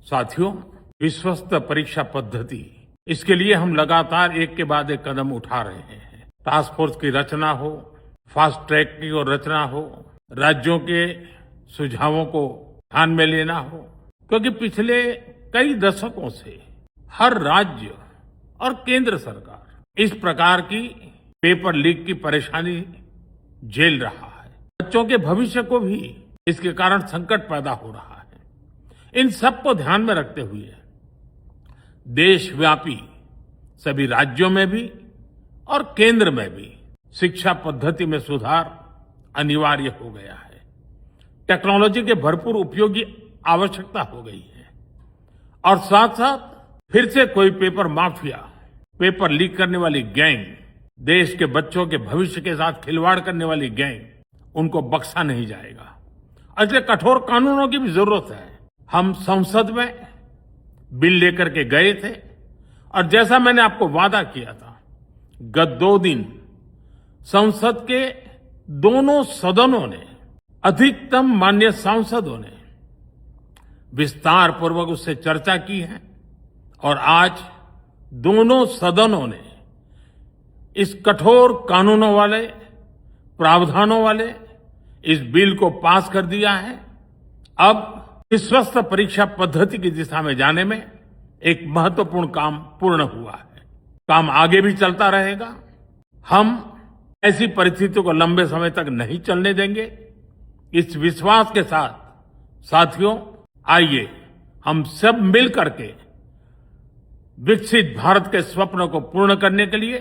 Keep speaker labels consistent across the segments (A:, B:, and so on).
A: साथियों, विश्वस्त परीक्षा पद्धति, इसके लिए हम लगातार एक के बाद एक कदम उठा रहे हैं। टास्क फोर्स की रचना हो, फास्ट ट्रैक की और रचना हो, राज्यों के सुझावों को ध्यान में लेना हो, क्योंकि पिछले कई दशकों से हर राज्य और केंद्र सरकार इस प्रकार की पेपर लीक की परेशानी झेल रहा है। बच्चों के भविष्य को भी इसके कारण संकट पैदा हो रहा है। इन सबको ध्यान में रखते हुए देशव्यापी सभी राज्यों में भी और केंद्र में भी शिक्षा पद्धति में सुधार अनिवार्य हो गया है। टेक्नोलॉजी के भरपूर उपयोग की आवश्यकता हो गई है और साथ साथ फिर से कोई पेपर माफिया, पेपर लीक करने वाली गैंग, देश के बच्चों के भविष्य के साथ खिलवाड़ करने वाली गैंग, उनको बख्शा नहीं जाएगा। इसलिए कठोर कानूनों की भी जरूरत है। हम संसद में बिल लेकर के गए थे और जैसा मैंने आपको वादा किया था, गत 2 दिन संसद के दोनों सदनों ने, अधिकतम माननीय सांसदों ने विस्तार पूर्वक उससे चर्चा की है और आज दोनों सदनों ने इस कठोर कानूनों वाले, प्रावधानों वाले इस बिल को पास कर दिया है। अब विश्वस्त परीक्षा पद्धति की दिशा में जाने में एक महत्वपूर्ण काम पूर्ण हुआ है। काम आगे भी चलता रहेगा। हम ऐसी परिस्थितियों को लंबे समय तक नहीं चलने देंगे। इस विश्वास के साथ साथियों, आइए हम सब मिल करके विकसित भारत के स्वप्न को पूर्ण करने के लिए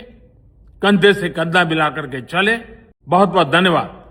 A: कंधे से कंधा मिलाकर के चलें। बहुत बहुत धन्यवाद।